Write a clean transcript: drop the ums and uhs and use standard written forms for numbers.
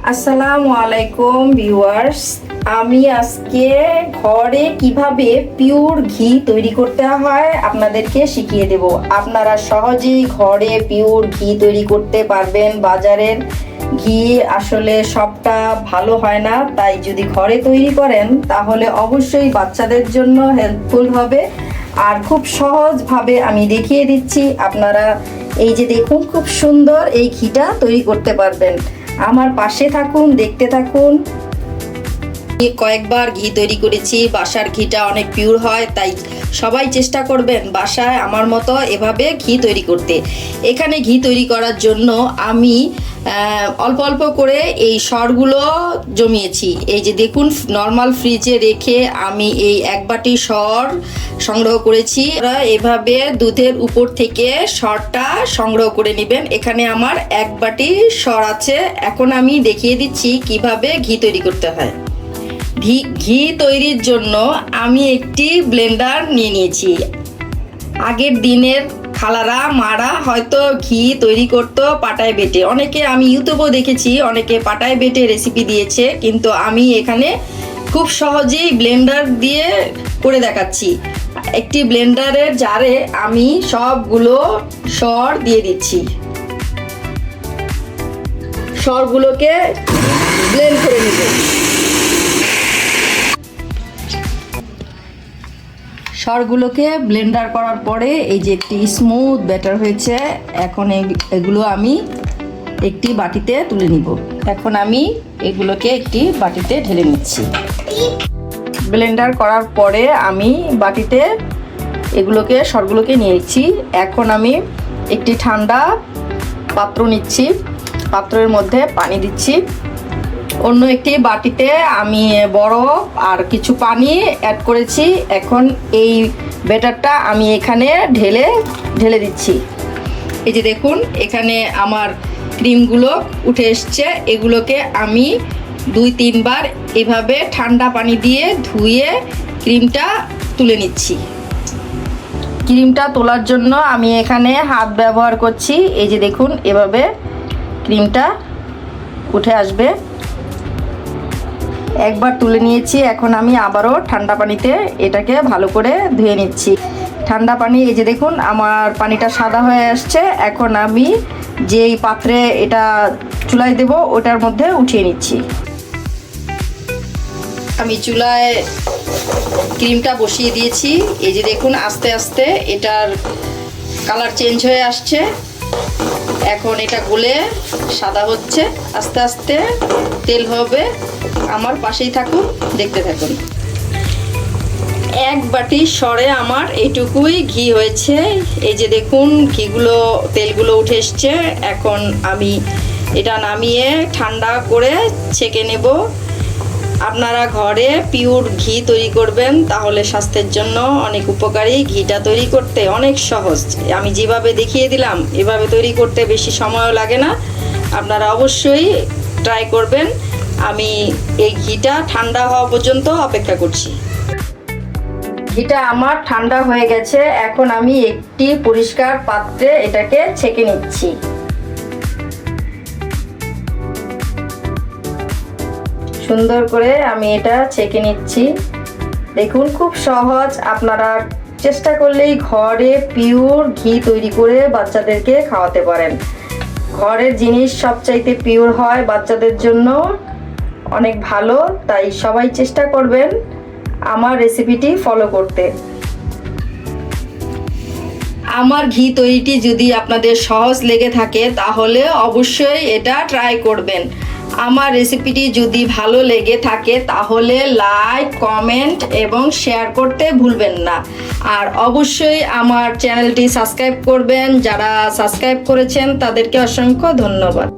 আসসালামু আলাইকুম ভিউয়ার্স, আমি আজকে ঘরে কিভাবে পিওর ঘি তৈরি করতে হয় আপনাদেরকে শিখিয়ে দেব। আপনারা সহজেই ঘরে পিওর ঘি তৈরি করতে পারবেন। বাজারের ঘি আসলে সবটা ভালো হয় না, তাই যদি ঘরে তৈরি করেন তাহলে অবশ্যই বাচ্চাদের জন্য হেল্পফুল হবে। আর খুব সহজভাবে আমি দেখিয়ে দিচ্ছি, আপনারা এই যে দেখুন খুব সুন্দর এই ঘিটা তৈরি করতে পারবেন। আমার পাশে থাকুন, দেখতে থাকুন। কয়েকবার ঘি তৈরি করেছি, বাসার ঘিটা অনেক পিওর হয়, তাই সবাই চেষ্টা করবেন বাসায় আমার মতো এভাবে ঘি তৈরি করতে। এখানে ঘি তৈরি করার জন্য আমি অল্প অল্প করে এই সরগুলো জমিয়েছি। এই যে দেখুন, নর্মাল ফ্রিজে রেখে আমি এই এক বাটি সর সংগ্রহ করেছি। এভাবে দুধের উপর থেকে সরটা সংগ্রহ করে নেবেন। এখানে আমার এক বাটি সর আছে। এখন আমি দেখিয়ে দিচ্ছি কিভাবে ঘি তৈরি করতে হয়। ঘি তৈরির জন্য আমি একটি ব্লেন্ডার নিয়ে নিয়েছি। আগের দিনের খালারা মারা হয়তো ঘি তৈরি করতো পাটায় বেটে। অনেকে আমি ইউটিউবেও দেখেছি, অনেকে পাটায় বেটে রেসিপি দিয়েছে, কিন্তু আমি এখানে খুব সহজেই ব্লেন্ডার দিয়ে করে দেখাচ্ছি। একটি ব্লেন্ডারের জারে আমি সবগুলো সর দিয়ে দিচ্ছি। সরগুলোকে ব্লেন্ড করে নিব। সরগুলোকে ব্লেন্ডার করার পরে এই যে একটি স্মুথ ব্যাটার হয়েছে। এখন এগুলো আমি একটি বাটিতে তুলে নিব। এখন আমি এগুলোকে একটি বাটিতে ঢেলে নিচ্ছি। ব্লেন্ডার করার পরে আমি বাটিতে এগুলোকে সরগুলোকে নিয়েছি। এখন আমি একটি ঠান্ডা পাত্র নিচ্ছি, পাত্রের মধ্যে পানি দিচ্ছি। অন্য একটি বাটিতে আমি বরফ আর কিছু পানি অ্যাড করেছি। এখন এই ব্যাটারটা আমি এখানে ঢেলে দিচ্ছি। এই যে দেখুন, এখানে আমার ক্রিমগুলো উঠে এসছে। এগুলোকে আমি 2-3 বার এভাবে ঠান্ডা পানি দিয়ে ধুয়ে ক্রিমটা তুলে নিচ্ছি। ক্রিমটা তোলার জন্য আমি এখানে হাত ব্যবহার করছি। এই যে দেখুন, এভাবে ক্রিমটা উঠে আসবে। একবার তুলে নিয়েছি। এখন আমি আবারও ঠান্ডা পানিতে এটাকে ভালো করে ধুয়ে নিচ্ছি। ঠান্ডা পানি, এই যে দেখুন আমার পানিটা সাদা হয়ে আসছে। এখন আমি যেই পাত্রে এটা চুলায় দেব ওটার মধ্যে উঠিয়ে নিচ্ছি। আমি চুলায় ক্রিমটা বসিয়ে দিয়েছি। এই যে দেখুন আস্তে আস্তে এটার কালার চেঞ্জ হয়ে আসছে। এখন এটা গলে সাদা হচ্ছে, আস্তে আস্তে তেল হবে। আমার পাশেই থাকুন, দেখতে থাকুন। এক বাটি সরে আমার এইটুকুই ঘি হয়েছে। এই যে দেখুন তেলগুলো উঠে এসছে। এখন আমি এটা নামিয়ে ঠান্ডা করে ছেঁকে নেব। আপনারা ঘরে পিওর ঘি তৈরি করবেন, তাহলে স্বাস্থ্যের জন্য অনেক উপকারী। ঘিটা তৈরি করতে অনেক সহজ। আমি যেভাবে দেখিয়ে দিলাম এভাবে তৈরি করতে বেশি সময়ও লাগে না। আপনারা অবশ্যই ট্রাই করবেন। আমি এই ঘিটা ঠান্ডা হওয়া পর্যন্ত অপেক্ষা করছি। ঘিটা আমার ঠান্ডা হয়ে গেছে। এখন আমি একটি পরিষ্কার পাত্রে এটাকে ছেঁকে নিচ্ছি। সুন্দর করে আমি এটা ছেঁকে নিচ্ছি। দেখুন খুব সহজ। আপনারা চেষ্টা করলেই ঘরে পিওর ঘি তৈরি করে বাচ্চাদেরকে খাওয়াতে পারেন। ঘরের জিনিস সবচাইতে পিওর হয়, বাচ্চাদের জন্য অনেক ভালো। তাই সবাই চেষ্টা করবেন আমার রেসিপিটি ফলো করতে। আমার ঘি তৈরিটি যদি আপনাদের সহজ লেগে থাকে তাহলে অবশ্যই এটা ট্রাই করবেন। আমার রেসিপিটি যদি ভালো লেগে থাকে তাহলে লাইক, কমেন্ট এবং শেয়ার করতে ভুলবেন না। আর অবশ্যই আমার চ্যানেলটি সাবস্ক্রাইব করবেন। যারা সাবস্ক্রাইব করেছেন তাদেরকে অসংখ্য ধন্যবাদ।